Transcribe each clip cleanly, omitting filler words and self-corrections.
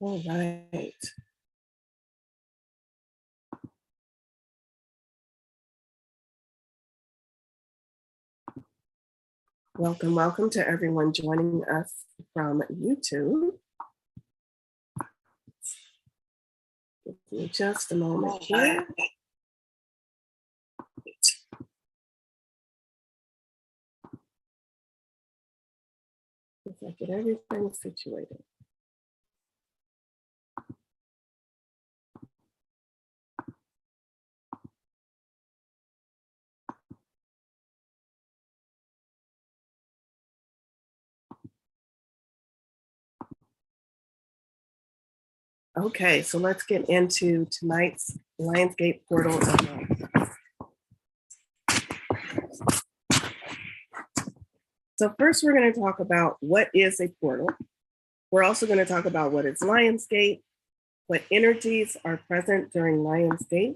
All right. Welcome to everyone joining us from YouTube. Give me just a moment here. If I get everything situated. Okay, so let's get into tonight's Lionsgate portal event. So first we're going to talk about what is a portal. We're also going to talk about what is Lionsgate, what energies are present during Lionsgate,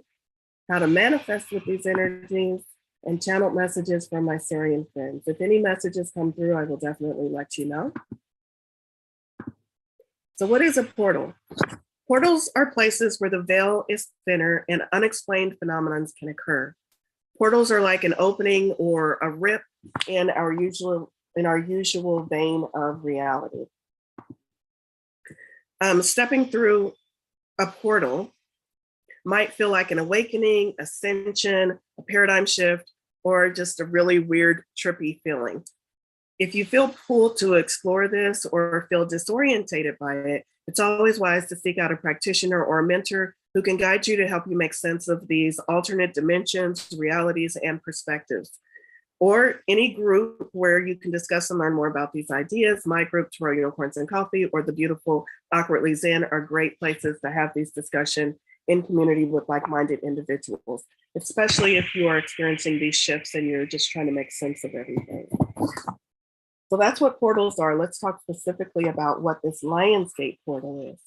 how to manifest with these energies, and channeled messages from my Sirian friends. If any messages come through, I will definitely let you know. So what is a portal? Portals are places where the veil is thinner and unexplained phenomena can occur. Portals are like an opening or a rip in our usual vein of reality. Stepping through a portal might feel like an awakening, ascension, a paradigm shift, or just a really weird, trippy feeling. If you feel pulled to explore this or feel disorientated by it, it's always wise to seek out a practitioner or a mentor who can guide you to help you make sense of these alternate dimensions, realities, and perspectives. Or any group where you can discuss and learn more about these ideas. My group, Toro Unicorns and Coffee, or the beautiful Awkwardly Zen are great places to have these discussions in community with like-minded individuals, especially if you are experiencing these shifts and you're just trying to make sense of everything. So that's what portals are. Let's talk specifically about what this Lionsgate portal is.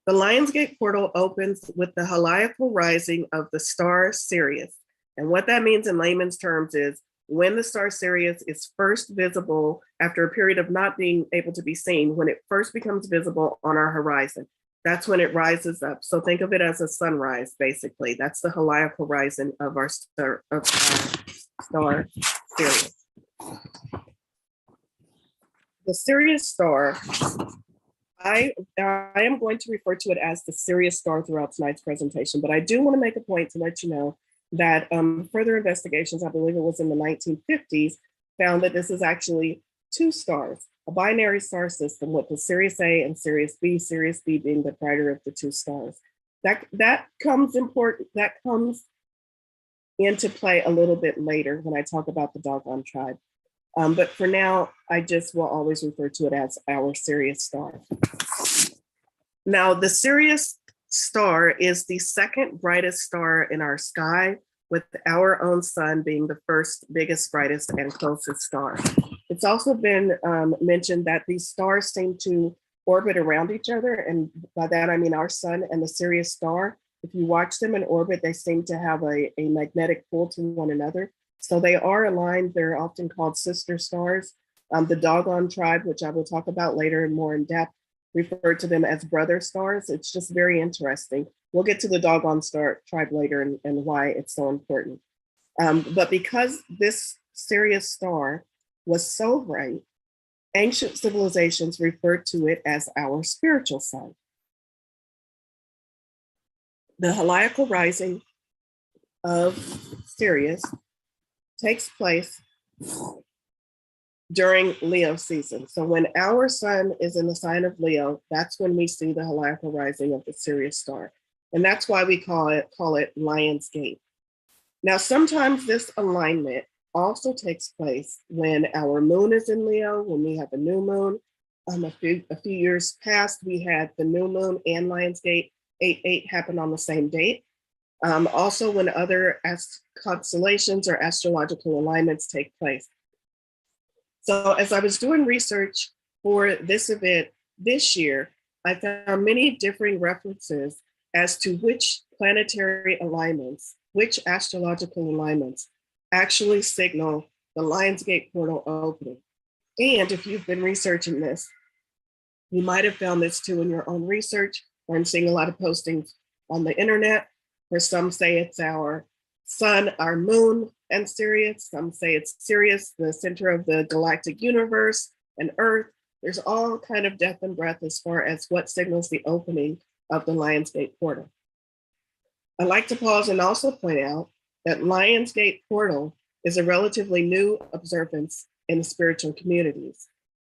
The Lionsgate portal opens with the heliacal rising of the star Sirius. And what that means in layman's terms is when the star Sirius is first visible after a period of not being able to be seen, when it first becomes visible on our horizon, that's when it rises up. So think of it as a sunrise, basically. That's the heliacal rising of our star Sirius. The Sirius star, I am going to refer to it as the Sirius star throughout tonight's presentation, but I do want to make a point to let you know that further investigations, I believe it was in the 1950s, found that this is actually two stars, a binary star system with the Sirius A and Sirius B being the brighter of the two stars. That comes into play a little bit later when I talk about the Doggone tribe. But for now, I just will always refer to it as our Sirius star. Now, the Sirius star is the second brightest star in our sky, with our own sun being the first biggest, brightest, and closest star. It's also been mentioned that these stars seem to orbit around each other. And by that, I mean our sun and the Sirius star. If you watch them in orbit, they seem to have a magnetic pull to one another. So they are aligned. They're often called sister stars. The Doggone tribe, which I will talk about later and more in depth, referred to them as brother stars. It's just very interesting. We'll get to the Doggone star tribe later and why it's so important. But because this Sirius star was so bright, ancient civilizations referred to it as our spiritual sun. The heliacal rising of Sirius takes place during Leo season. So when our sun is in the sign of Leo, that's when we see the heliacal rising of the Sirius star. And that's why we call it Lionsgate. Now, sometimes this alignment also takes place when our moon is in Leo, when we have a new moon. A few years past, we had the new moon and Lionsgate 8/8 happen on the same date. Also, when other constellations or astrological alignments take place. So as I was doing research for this event this year, I found many differing references as to which planetary alignments, which astrological alignments actually signal the Lionsgate portal opening. And if you've been researching this, You might have found this too in your own research, or in seeing a lot of postings on the internet, where some say it's our sun, our moon, and Sirius. Some say it's Sirius, the center of the galactic universe, and Earth. There's all kind of death and breath as far as what signals the opening of the Lionsgate portal. I'd like to pause and also point out that Lionsgate portal is a relatively new observance in the spiritual communities.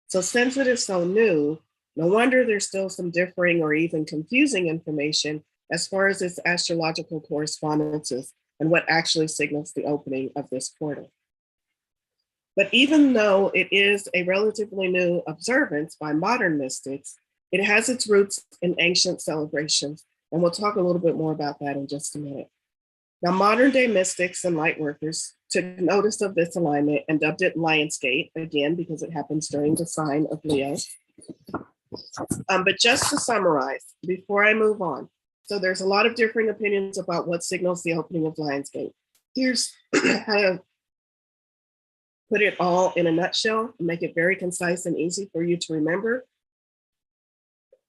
So since it is so new, no wonder there's still some differing or even confusing information as far as its astrological correspondences and what actually signals the opening of this portal. But even though it is a relatively new observance by modern mystics, it has its roots in ancient celebrations, and we'll talk a little bit more about that in just a minute. Now, modern day mystics and light workers took notice of this alignment and dubbed it Lionsgate, again, because it happens during the sign of Leo. But just to summarize, before I move on, so there's a lot of differing opinions about what signals the opening of Lionsgate. Here's how to put it all in a nutshell and make it very concise and easy for you to remember.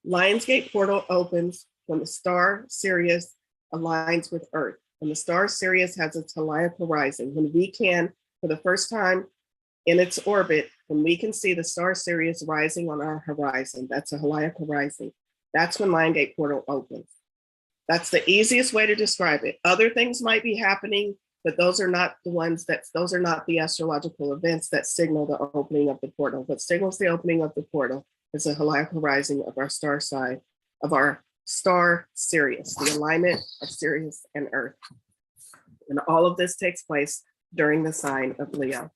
Lionsgate portal opens when the star Sirius aligns with Earth. When the star Sirius has its heliacal rising, when we can, for the first time in its orbit, when we can see the star Sirius rising on our horizon, that's a heliacal rising. That's when Lionsgate portal opens. That's the easiest way to describe it. Other things might be happening, but those are not the astrological events that signal the opening of the portal. What signals the opening of the portal is the heliacal rising of our star sign, of our star Sirius, the alignment of Sirius and Earth. And all of this takes place during the sign of Leo.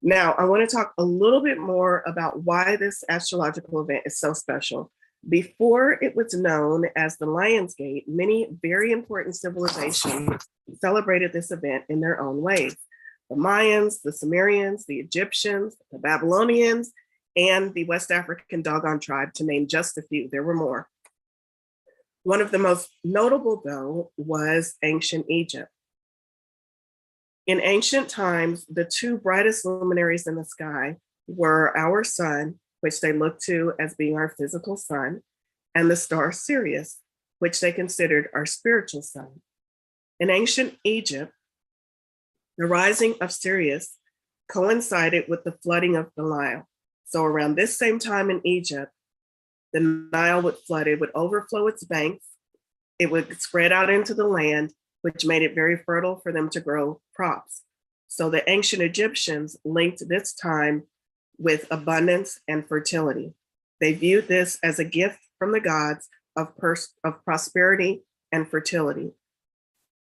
Now, I want to talk a little bit more about why this astrological event is so special. Before it was known as the Lionsgate, many very important civilizations celebrated this event in their own ways. The Mayans, the Sumerians, the Egyptians, the Babylonians, and the West African Dogon tribe, to name just a few. There were more. One of the most notable, though, was ancient Egypt. In ancient times, the two brightest luminaries in the sky were our sun, which they looked to as being our physical sun, and the star Sirius, which they considered our spiritual sun. In ancient Egypt, the rising of Sirius coincided with the flooding of the Nile. So around this same time in Egypt, the Nile would flood, it would overflow its banks, it would spread out into the land, which made it very fertile for them to grow crops. So the ancient Egyptians linked this time with abundance and fertility. They viewed this as a gift from the gods of prosperity and fertility.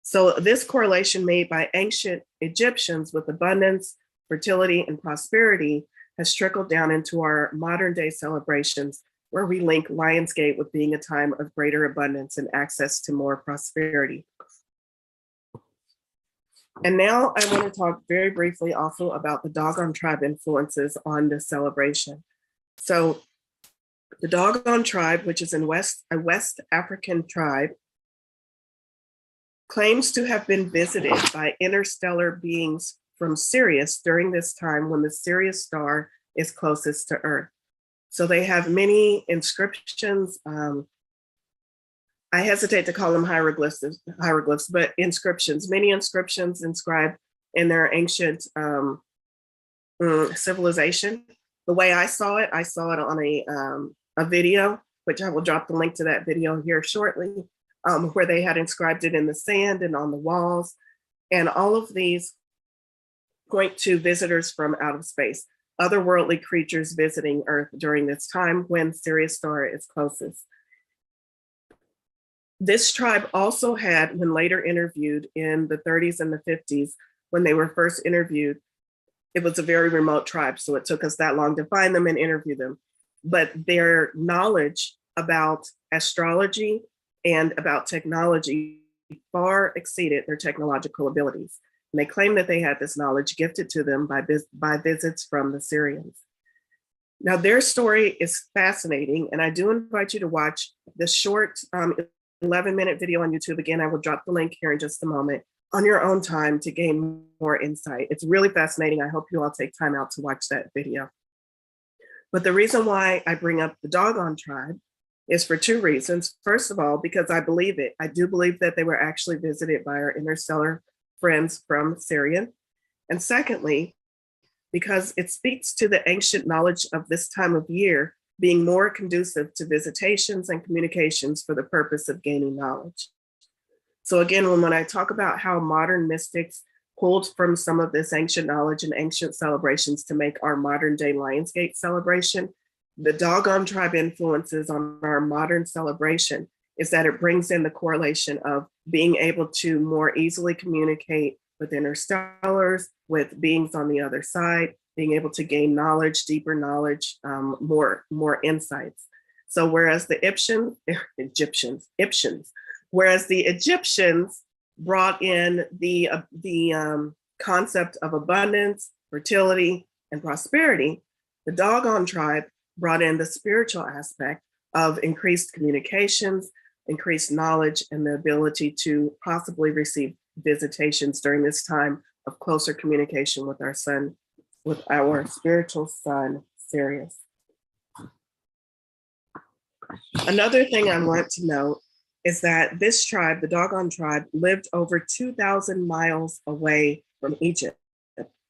So this correlation made by ancient Egyptians with abundance, fertility, and prosperity has trickled down into our modern day celebrations, where we link Lionsgate with being a time of greater abundance and access to more prosperity. And now I want to talk very briefly also about the Dogon tribe influences on this celebration. So the Dogon tribe, which is a West African tribe, claims to have been visited by interstellar beings from Sirius during this time when the Sirius star is closest to Earth. So they have many inscriptions. I hesitate to call them hieroglyphs, but inscriptions, many inscriptions inscribed in their ancient civilization. The way I saw it on a video, which I will drop the link to that video here shortly, where they had inscribed it in the sand and on the walls. And all of these point to visitors from out of space, otherworldly creatures visiting Earth during this time when Sirius star is closest. This tribe also had, when later interviewed in the 30s and the 50s, when they were first interviewed, it was a very remote tribe, so it took us that long to find them and interview them. But their knowledge about astrology and about technology far exceeded their technological abilities. And they claimed that they had this knowledge gifted to them by visits from the Sirians. Now, their story is fascinating, and I do invite you to watch the short 11-minute video on YouTube. Again, I will drop the link here in just a moment, on your own time to gain more insight. It's really fascinating. I hope you all take time out to watch that video. But the reason why I bring up the doggone tribe is for two reasons. First of all, because I believe it. I do believe that they were actually visited by our interstellar friends from Sirian. And secondly, because it speaks to the ancient knowledge of this time of year being more conducive to visitations and communications for the purpose of gaining knowledge. So again, when I talk about how modern mystics pulled from some of this ancient knowledge and ancient celebrations to make our modern day Lionsgate celebration, the doggone tribe influences on our modern celebration is that it brings in the correlation of being able to more easily communicate with interstellars, with beings on the other side, being able to gain knowledge, deeper knowledge, more insights. So whereas the Egyptians brought in the concept of abundance, fertility, and prosperity, the doggone tribe brought in the spiritual aspect of increased communications, increased knowledge, and the ability to possibly receive visitations during this time of closer communication with our son, with our spiritual son, Sirius. Another thing I want to note is that this tribe, the doggone tribe, lived over 2,000 miles away from Egypt.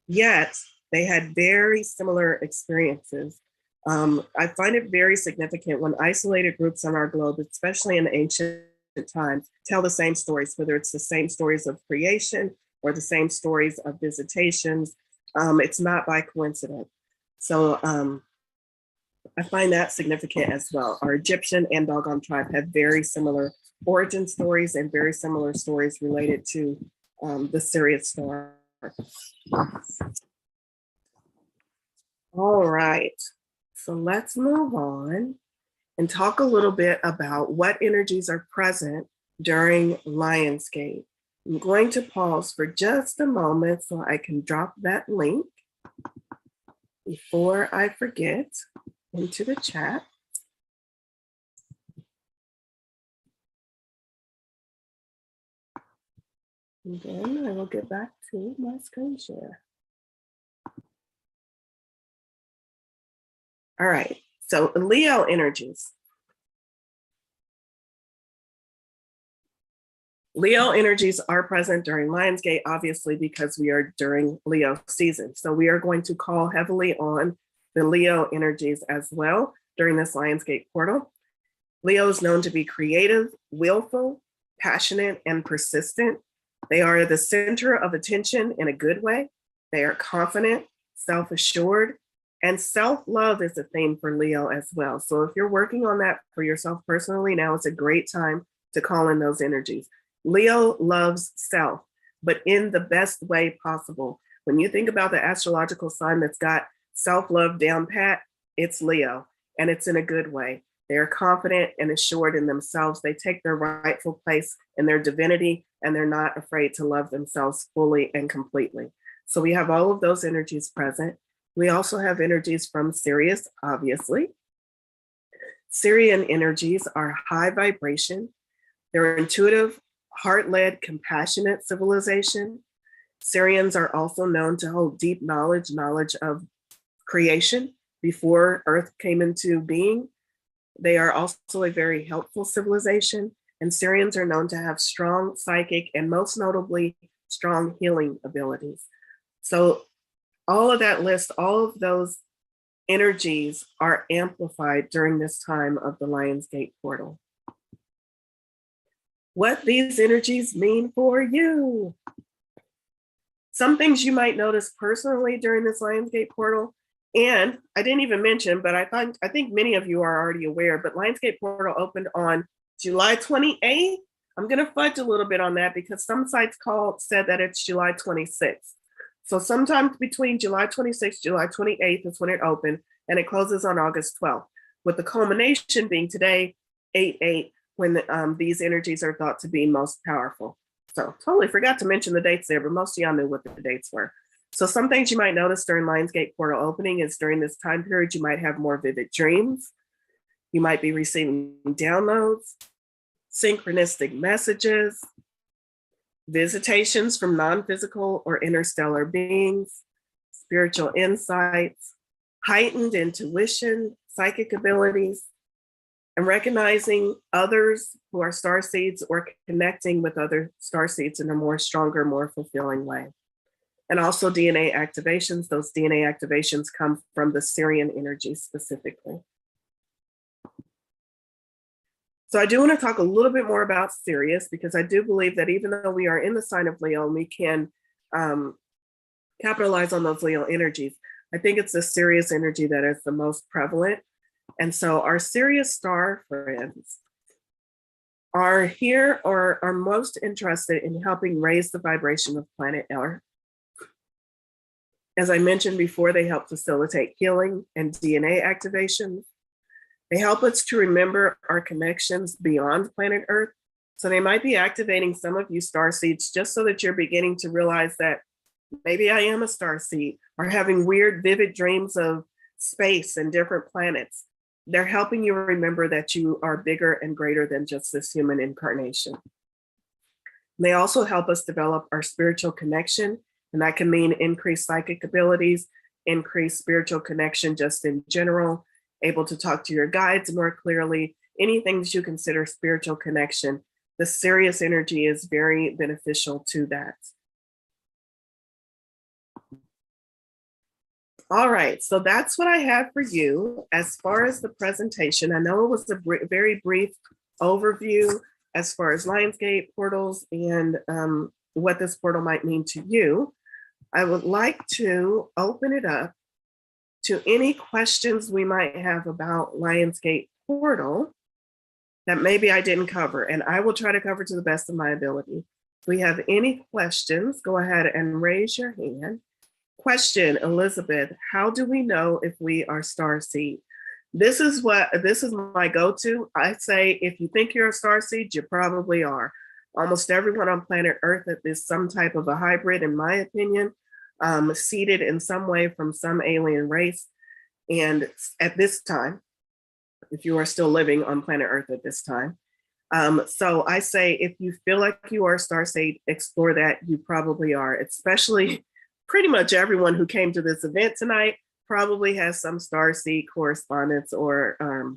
Yet they had very similar experiences. I find it very significant when isolated groups on our globe, especially in ancient times, tell the same stories, whether it's the same stories of creation or the same stories of visitations. It's not by coincidence. So I find that significant as well. Our Egyptian and doggone tribe have very similar origin stories and very similar stories related to the Sirius star. All right, so let's move on and talk a little bit about what energies are present during Lionsgate. I'm going to pause for just a moment so I can drop that link before I forget into the chat. And then I will get back to my screen share. All right, so Leo energies. Leo energies are present during Lionsgate, obviously, because we are during Leo season. So we are going to call heavily on the Leo energies as well during this Lionsgate portal. Leo is known to be creative, willful, passionate, and persistent. They are the center of attention in a good way. They are confident, self-assured, and self-love is a theme for Leo as well. So if you're working on that for yourself personally, now is a great time to call in those energies. Leo loves self, but in the best way possible. When you think about the astrological sign that's got self-love down pat, it's Leo, and it's in a good way. They're confident and assured in themselves. They take their rightful place in their divinity, and they're not afraid to love themselves fully and completely. So we have all of those energies present. We also have energies from Sirius, obviously. Sirian energies are high vibration. They're intuitive, heart-led, compassionate civilization. Sirians are also known to hold deep knowledge of creation before Earth came into being. They are also a very helpful civilization, and Sirians are known to have strong psychic and most notably strong healing abilities. So all of that list, all of those energies are amplified during this time of the Lionsgate portal. What these energies mean for you. Some things you might notice personally during this Lionsgate portal. And I didn't even mention, but I think many of you are already aware, but Lionsgate portal opened on July 28th. I'm going to fudge a little bit on that because some sites said that it's July 26th. So sometime between July 26th, July 28th is when it opened, and it closes on August 12th, with the culmination being today, 8/8, when these energies are thought to be most powerful. So totally forgot to mention the dates there, but most of y'all knew what the dates were. So some things you might notice during Lionsgate portal opening is during this time period, you might have more vivid dreams. You might be receiving downloads, synchronistic messages, visitations from non-physical or interstellar beings, spiritual insights, heightened intuition, psychic abilities, and recognizing others who are starseeds or connecting with other starseeds in a more stronger, more fulfilling way. And also DNA activations. Those DNA activations come from the Sirian energy specifically. So I do want to talk a little bit more about Sirius, because I do believe that even though we are in the sign of Leo, we can capitalize on those Leo energies. I think it's the Sirius energy that is the most prevalent. And so our Sirius star friends are here or are most interested in helping raise the vibration of planet Earth. As I mentioned before, they help facilitate healing and DNA activations. They help us to remember our connections beyond planet Earth. So they might be activating some of you starseeds just so that you're beginning to realize that maybe I am a starseed, or having weird, vivid dreams of space and different planets. They're helping you remember that you are bigger and greater than just this human incarnation. They also help us develop our spiritual connection, and that can mean increased psychic abilities, increased spiritual connection just in general, able to talk to your guides more clearly, anything that you consider spiritual connection. The Sirius energy is very beneficial to that. All right, so that's what I have for you as far as the presentation. I know it was a very brief overview as far as Lionsgate portals and what this portal might mean to you. I would like to open it up to any questions we might have about Lionsgate portal that maybe I didn't cover, and I will try to cover to the best of my ability. If we have any questions, go ahead and raise your hand. Question, Elizabeth, how do we know if we are starseed? This is my go-to. I say, if you think you're a starseed, you probably are. Almost everyone on planet Earth is some type of a hybrid, in my opinion, seeded in some way from some alien race. And at this time, if you are still living on planet Earth at this time. So I say, if you feel like you are a starseed, explore that. You probably are, especially pretty much everyone who came to this event tonight probably has some starseed correspondence or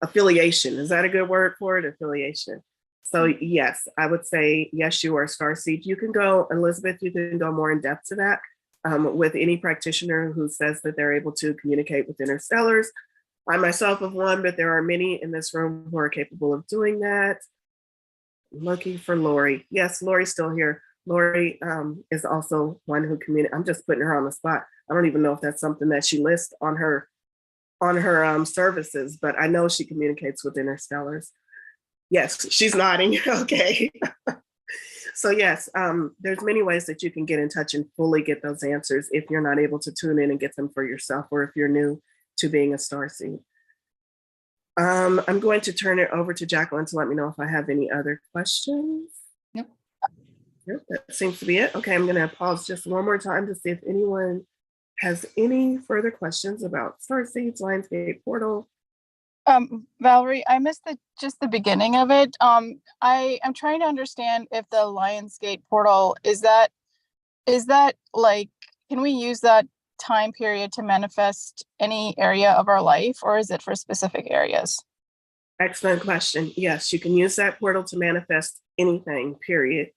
affiliation. Is that a good word for it? Affiliation. So yes, I would say, yes, you are a starseed. You can go, Elizabeth, you can go more in depth to that with any practitioner who says that they're able to communicate with interstellars. I myself have one, but there are many in this room who are capable of doing that. I'm looking for Lori. Yes, Lori's still here. Lori is also one who communicates. I'm just putting her on the spot. I don't even know if that's something that she lists on her services, but I know she communicates with interstellars. Yes, she's nodding. Okay. So yes, there's many ways that you can get in touch and fully get those answers if you're not able to tune in and get them for yourself, or if you're new to being a starseed. I'm going to turn it over to Jacqueline to let me know if I have any other questions. Nope. Yep, that seems to be it. Okay, I'm going to pause just one more time to see if anyone has any further questions about starseeds, Lionsgate portal. Valorie, I missed just the beginning of it. I am trying to understand if the Lionsgate portal is that like, can we use that time period to manifest any area of our life, or is it for specific areas? Excellent question. Yes, you can use that portal to manifest anything, period.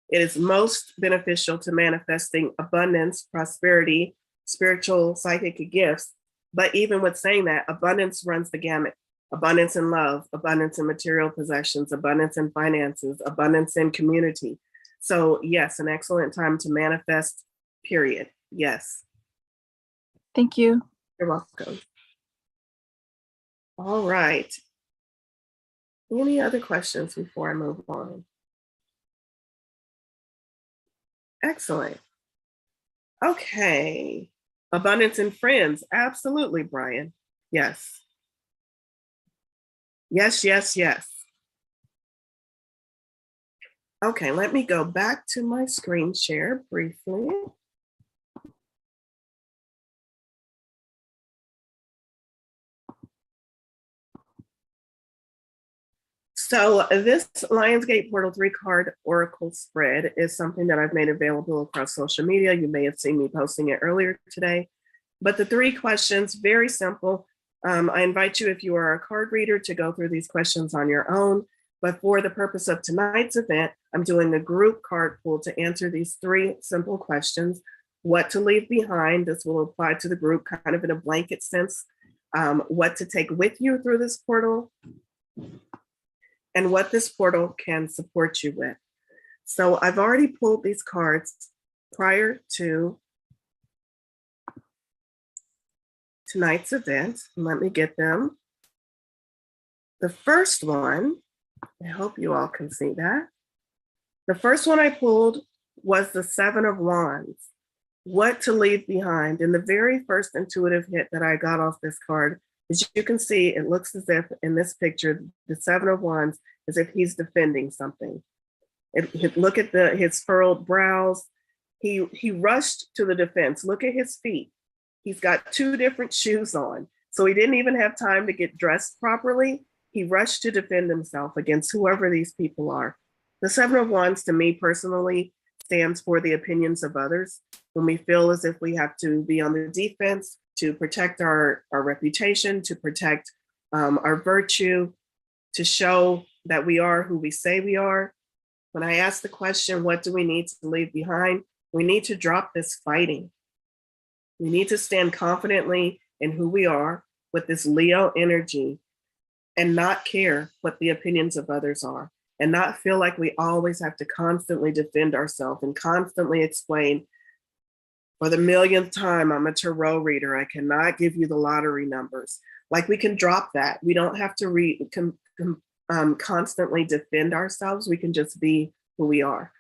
It is most beneficial to manifesting abundance, prosperity, spiritual, psychic gifts. But even with saying that, abundance runs the gamut. Abundance in love, abundance in material possessions, abundance in finances, abundance in community. So yes, an excellent time to manifest, period. Yes. Thank you. You're welcome. All right. Any other questions before I move on? Excellent. Okay. Abundance in friends. Absolutely, Brian. Yes. Yes, yes, yes. Okay, let me go back to my screen share briefly. So this Lionsgate Portal 3 card Oracle spread is something that I've made available across social media. You may have seen me posting it earlier today. But the 3 questions, very simple. I invite you, if you are a card reader, to go through these questions on your own. But for the purpose of tonight's event, I'm doing a group card pull to answer these 3 simple questions. What to leave behind, this will apply to the group kind of in a blanket sense. What to take with you through this portal, and what this portal can support you with. So I've already pulled these cards prior to tonight's event. Let me get them. The first one, I hope you all can see that. The first one I pulled was the 7 of Wands. What to leave behind. And the very first intuitive hit that I got off this card, as you can see, it looks as if in this picture, the 7 of Wands, as if he's defending something. Look at his furrowed brows. He rushed to the defense. Look at his feet. He's got 2 different shoes on. So he didn't even have time to get dressed properly. He rushed to defend himself against whoever these people are. The 7 of Wands, to me personally, stands for the opinions of others. When we feel as if we have to be on the defense to protect our reputation, to protect our virtue, to show that we are who we say we are. When I ask the question, what do we need to leave behind? We need to drop this fighting. We need to stand confidently in who we are with this Leo energy and not care what the opinions of others are, and not feel like we always have to constantly defend ourselves and constantly explain, for the millionth time, I'm a tarot reader. I cannot give you the lottery numbers. Like, we can drop that. We don't have to constantly defend ourselves. We can just be who we are.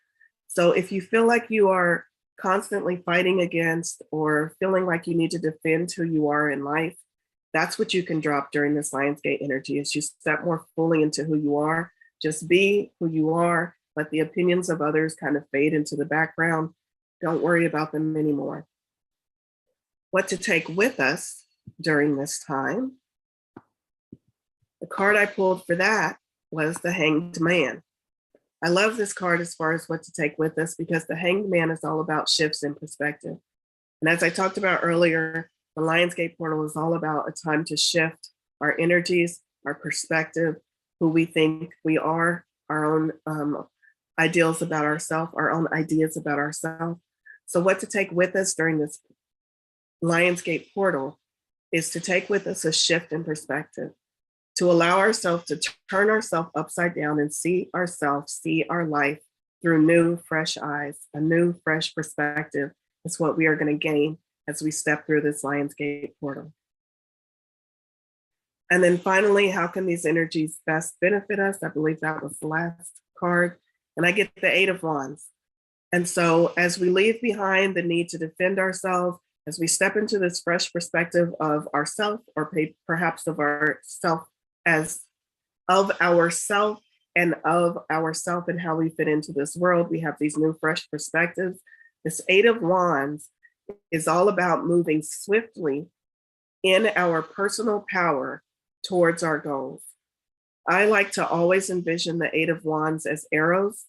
So if you feel like you are constantly fighting against or feeling like you need to defend who you are in life, that's what you can drop during this Lionsgate energy, as you step more fully into who you are. Just be who you are. Let the opinions of others kind of fade into the background. Don't worry about them anymore. What to take with us during this time. The card I pulled for that was the Hanged Man. I love this card as far as what to take with us, because the Hanged Man is all about shifts in perspective. And as I talked about earlier, the Lionsgate portal is all about a time to shift our energies, our perspective, who we think we are, our own ideals about ourselves, our own ideas about ourselves. So what to take with us during this Lionsgate portal is to take with us a shift in perspective, to allow ourselves to turn ourselves upside down and see ourselves, see our life through new, fresh eyes. A new, fresh perspective is what we are going to gain as we step through this Lionsgate portal. And then finally, how can these energies best benefit us? I believe that was the last card. And I get the 8 of Wands. And so as we leave behind the need to defend ourselves, as we step into this fresh perspective of ourself, or perhaps of ourself as of ourself and how we fit into this world, we have these new fresh perspectives. This 8 of Wands is all about moving swiftly in our personal power towards our goals. I like to always envision the 8 of Wands as arrows.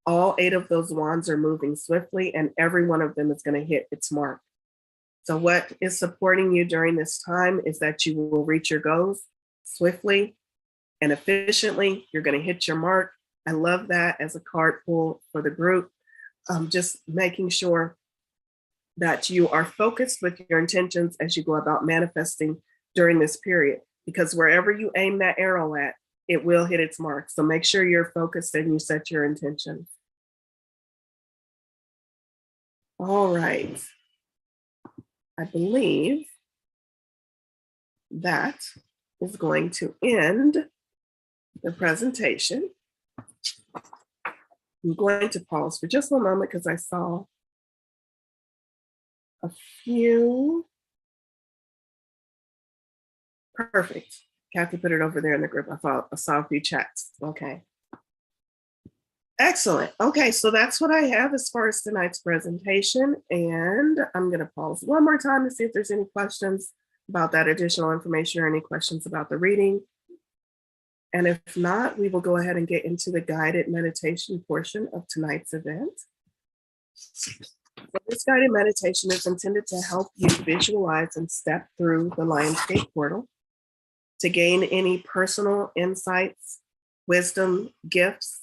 All 8 of those wands are moving swiftly, and every one of them is going to hit its mark. So what is supporting you during this time is that you will reach your goals swiftly and efficiently. You're going to hit your mark. I love that as a card pull for the group. Just making sure that you are focused with your intentions as you go about manifesting during this period, because wherever you aim that arrow at, it will hit its mark. So make sure you're focused and you set your intentions. All right. I believe that is going to end the presentation. I'm going to pause for just one moment because I saw a few. Perfect. Kathy put it over there in the group. I saw a few chats. Okay. Excellent. Okay, so that's what I have as far as tonight's presentation. And I'm going to pause one more time to see if there's any questions about that additional information or any questions about the reading. And if not, we will go ahead and get into the guided meditation portion of tonight's event. So this guided meditation is intended to help you visualize and step through the Lionsgate portal to gain any personal insights, wisdom, gifts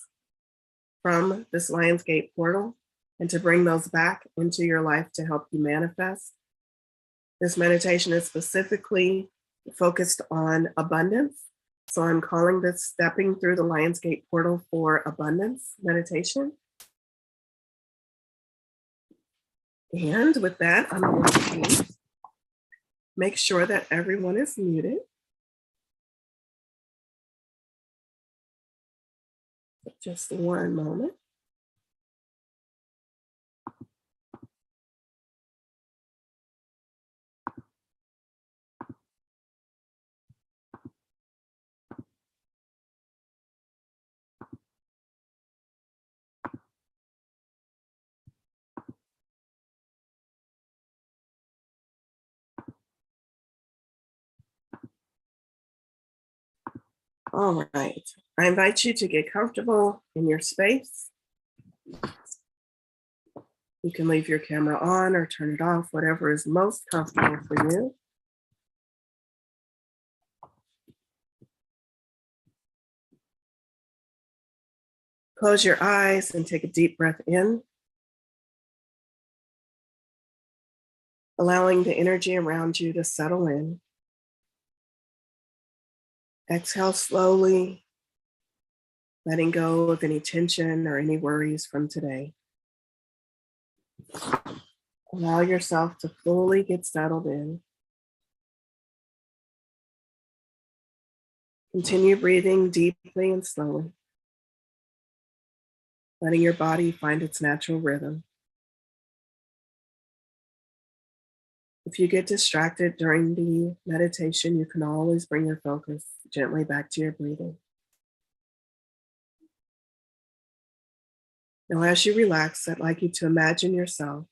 from this Lionsgate portal, and to bring those back into your life to help you manifest. This meditation is specifically focused on abundance. So I'm calling this Stepping Through the Lionsgate Portal for Abundance meditation. And with that, I'm going to make sure that everyone is muted. Just one moment. All right. I invite you to get comfortable in your space. You can leave your camera on or turn it off, whatever is most comfortable for you. Close your eyes and take a deep breath in, allowing the energy around you to settle in. Exhale slowly, letting go of any tension or any worries from today. Allow yourself to fully get settled in. Continue breathing deeply and slowly, letting your body find its natural rhythm. If you get distracted during the meditation, you can always bring your focus gently back to your breathing. Now, as you relax, I'd like you to imagine yourself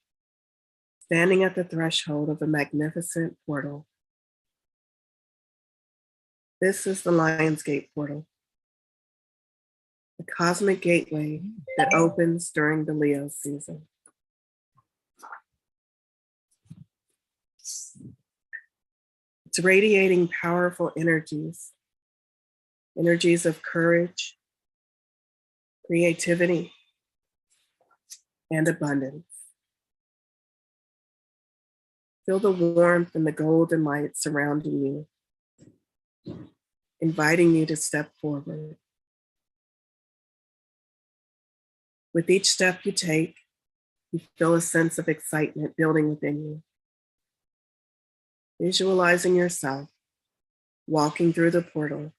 standing at the threshold of a magnificent portal. This is the Lionsgate portal, the cosmic gateway that opens during the Leo season. It's radiating powerful energies of courage, creativity, and abundance. Feel the warmth and the golden light surrounding you, inviting you to step forward. With each step you take, you feel a sense of excitement building within you. Visualizing yourself walking through the portal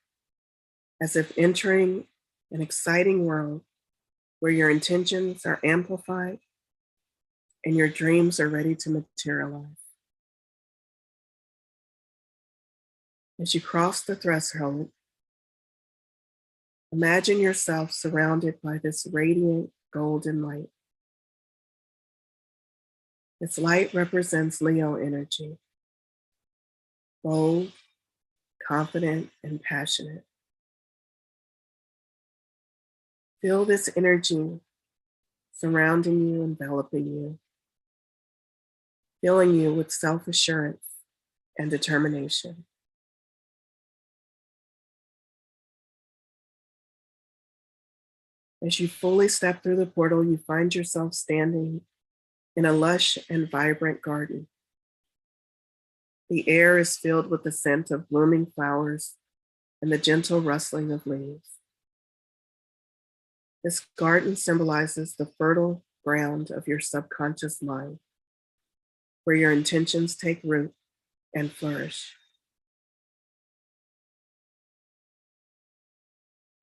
as if entering an exciting world where your intentions are amplified and your dreams are ready to materialize. As you cross the threshold, imagine yourself surrounded by this radiant golden light. This light represents Leo energy, bold, confident, and passionate. Feel this energy surrounding you, enveloping you, filling you with self-assurance and determination. As you fully step through the portal, you find yourself standing in a lush and vibrant garden. The air is filled with the scent of blooming flowers and the gentle rustling of leaves. This garden symbolizes the fertile ground of your subconscious mind, where your intentions take root and flourish.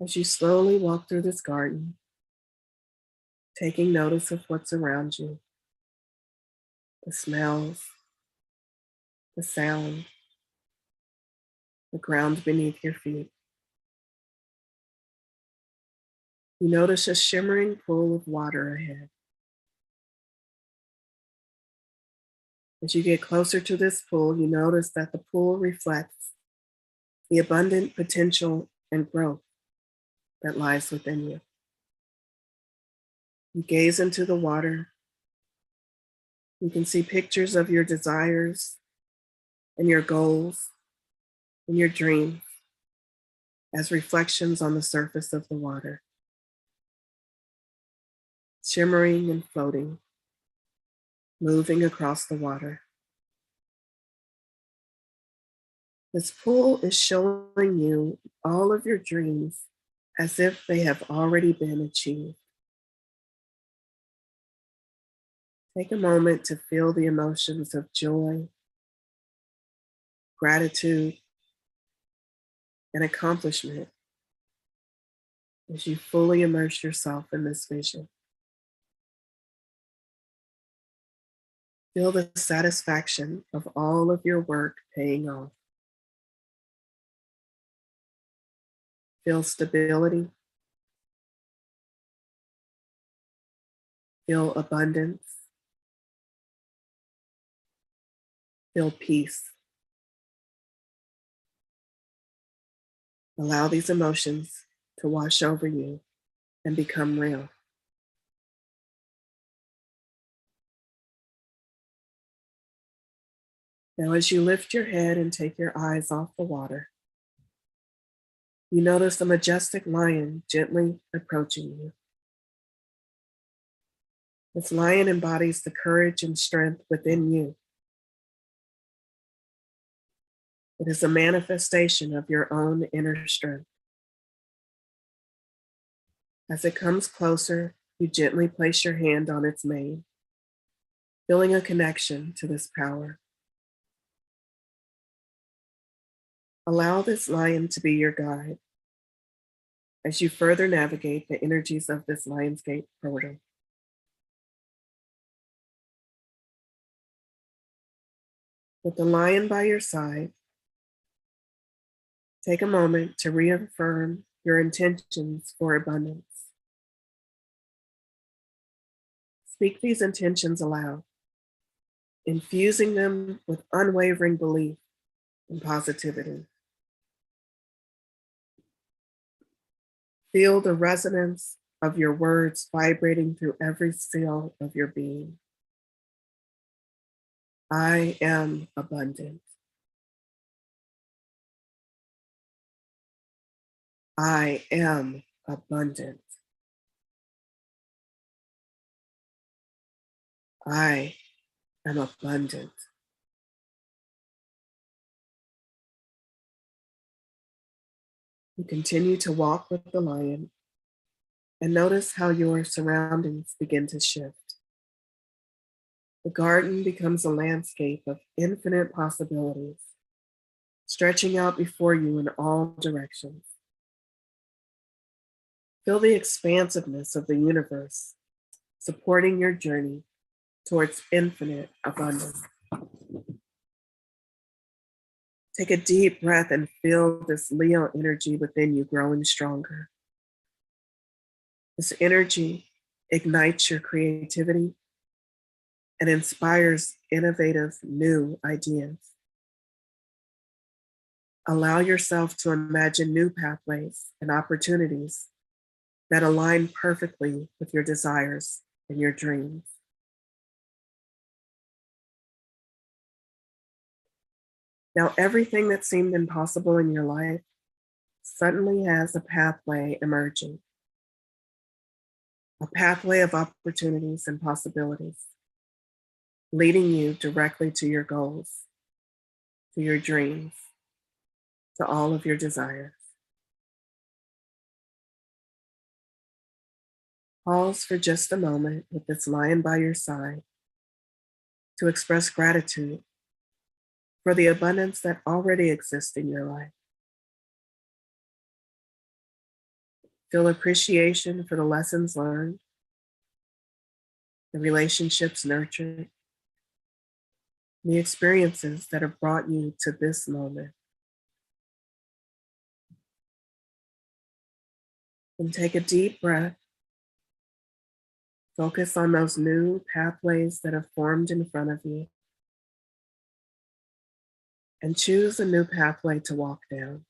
As you slowly walk through this garden, taking notice of what's around you, the smells, the sound, the ground beneath your feet. You notice a shimmering pool of water ahead. As you get closer to this pool, you notice that the pool reflects the abundant potential and growth that lies within you. You gaze into the water, You can see pictures of your desires and your goals and your dreams as reflections on the surface of the water, shimmering and floating, moving across the water. This pool is showing you all of your dreams as if they have already been achieved. Take a moment to feel the emotions of joy, gratitude, and accomplishment as you fully immerse yourself in this vision. Feel the satisfaction of all of your work paying off. Feel stability, feel abundance, feel peace. Allow these emotions to wash over you and become real. Now, as you lift your head and take your eyes off the water, you notice a majestic lion gently approaching you. This lion embodies the courage and strength within you. It is a manifestation of your own inner strength. As it comes closer, you gently place your hand on its mane, feeling a connection to this power. Allow this lion to be your guide as you further navigate the energies of this Lionsgate portal. With the lion by your side, take a moment to reaffirm your intentions for abundance. Speak these intentions aloud, infusing them with unwavering belief and positivity. Feel the resonance of your words vibrating through every cell of your being. I am abundant. I am abundant. I am abundant. You continue to walk with the lion and notice how your surroundings begin to shift. The garden becomes a landscape of infinite possibilities, stretching out before you in all directions. Feel the expansiveness of the universe, supporting your journey towards infinite abundance. Take a deep breath and feel this Leo energy within you growing stronger. This energy ignites your creativity and inspires innovative new ideas. Allow yourself to imagine new pathways and opportunities that align perfectly with your desires and your dreams. Now, everything that seemed impossible in your life suddenly has a pathway emerging, a pathway of opportunities and possibilities, leading you directly to your goals, to your dreams, to all of your desires. Pause for just a moment with this lion by your side to express gratitude for the abundance that already exists in your life. Feel appreciation for the lessons learned, the relationships nurtured, the experiences that have brought you to this moment. And take a deep breath. Focus on those new pathways that have formed in front of you. And choose a new pathway to walk down.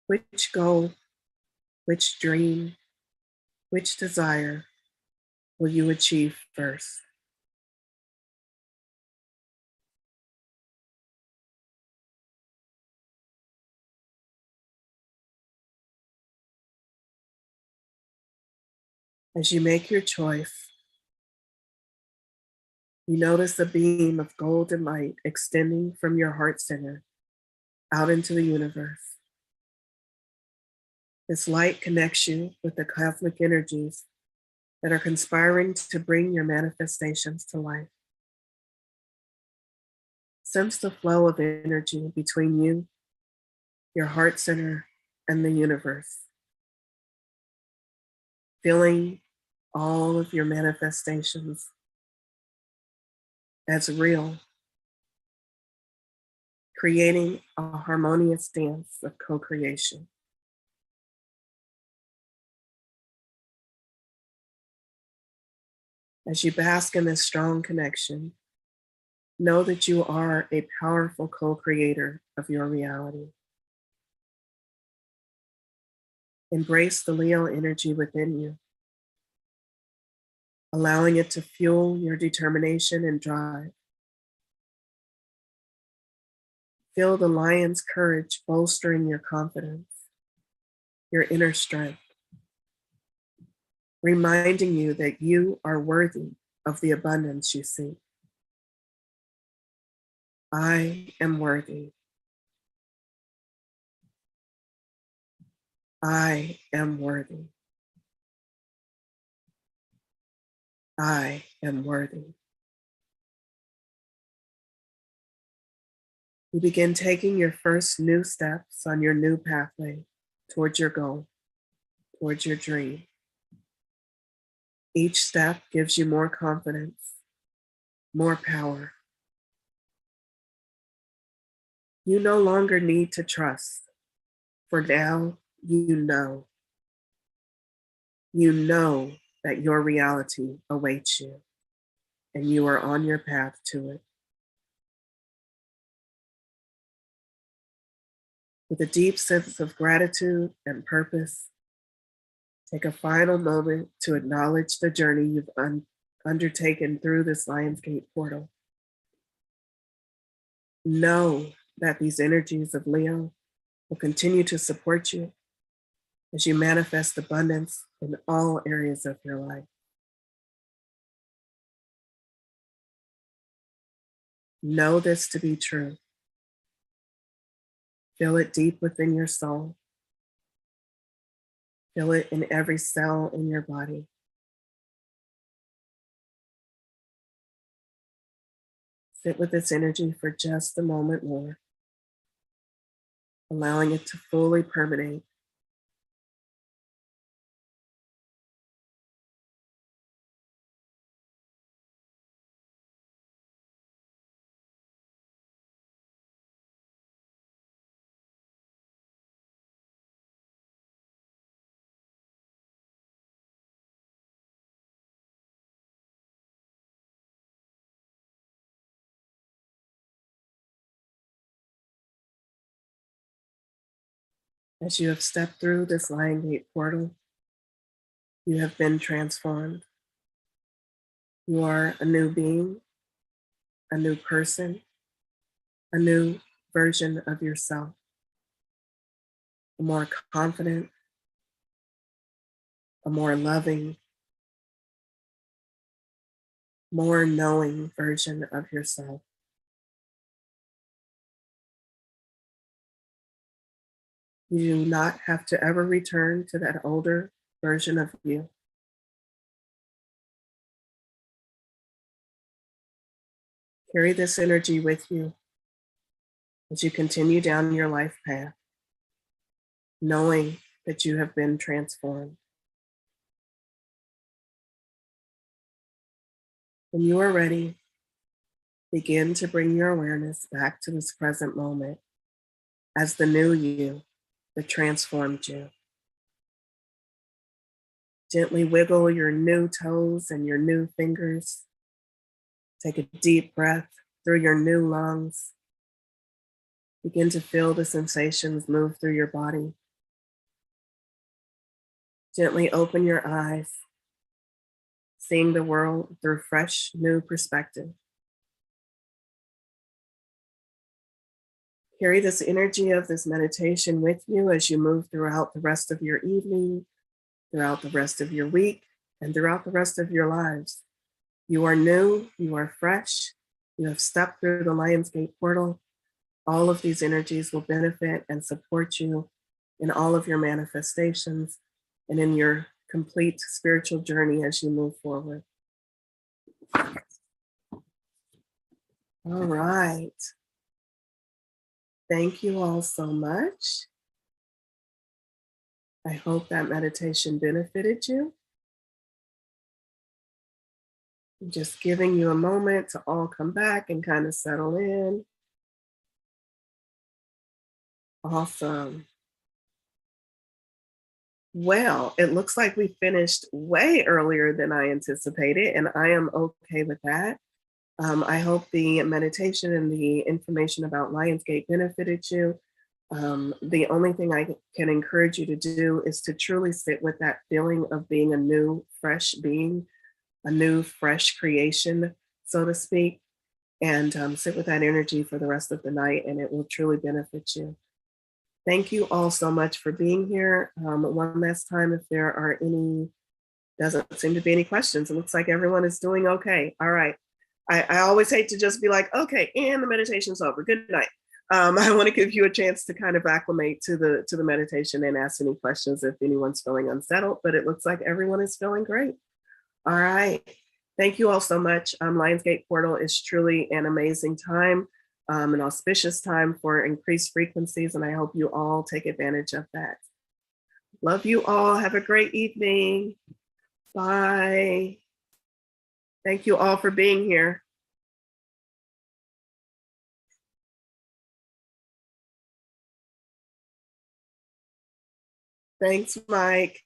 Which goal, which dream, which desire will you achieve first? As you make your choice, you notice a beam of golden light extending from your heart center out into the universe. This light connects you with the cosmic energies that are conspiring to bring your manifestations to life. Sense the flow of energy between you, your heart center, and the universe, feeling all of your manifestations as real, creating a harmonious dance of co-creation. As you bask in this strong connection, know that you are a powerful co-creator of your reality. Embrace the Leo energy within you, allowing it to fuel your determination and drive. Feel the lion's courage bolstering your confidence, your inner strength, reminding you that you are worthy of the abundance you seek. I am worthy. I am worthy. I am worthy. You begin taking your first new steps on your new pathway towards your goal, towards your dream. Each step gives you more confidence, more power. You no longer need to trust, for now you know. You know that your reality awaits you, and you are on your path to it. With a deep sense of gratitude and purpose, take a final moment to acknowledge the journey you've undertaken through this Lionsgate portal. Know that these energies of Leo will continue to support you as you manifest abundance in all areas of your life. Know this to be true. Feel it deep within your soul. Feel it in every cell in your body. Sit with this energy for just a moment more, allowing it to fully permeate. As you have stepped through this Lionsgate portal, you have been transformed. You are a new being, a new person, a new version of yourself, a more confident, a more loving, more knowing version of yourself. You do not have to ever return to that older version of you. Carry this energy with you as you continue down your life path, knowing that you have been transformed. When you are ready, begin to bring your awareness back to this present moment as the new you, the transformed you. Gently wiggle your new toes and your new fingers. Take a deep breath through your new lungs. Begin to feel the sensations move through your body. Gently open your eyes. seeing the world through fresh, new perspective. Carry this energy of this meditation with you as you move throughout the rest of your evening, throughout the rest of your week, and throughout the rest of your lives. You are new, you are fresh, you have stepped through the Lionsgate portal. All of these energies will benefit and support you in all of your manifestations and in your complete spiritual journey as you move forward. All right. Thank you all so much. I hope that meditation benefited you. I'm just giving you a moment to all come back and kind of settle in. Awesome. Well, it looks like we finished way earlier than I anticipated, and I am okay with that. I hope the meditation and the information about Lionsgate benefited you. The only thing I can encourage you to do is to truly sit with that feeling of being a new, fresh being, a new, fresh creation, so to speak, and sit with that energy for the rest of the night, and it will truly benefit you. Thank you all so much for being here. One last time, if there are any, doesn't seem to be any questions. It looks like everyone is doing okay. All right. I always hate to just be like, okay, and the meditation's over. Good night. I want to give you a chance to kind of acclimate to the meditation and ask any questions if anyone's feeling unsettled, but it looks like everyone is feeling great. All right. Thank you all so much. Lionsgate Portal is truly an amazing time, an auspicious time for increased frequencies, and I hope you all take advantage of that. Love you all. Have a great evening. Bye. Thank you all for being here. Thanks, Mike.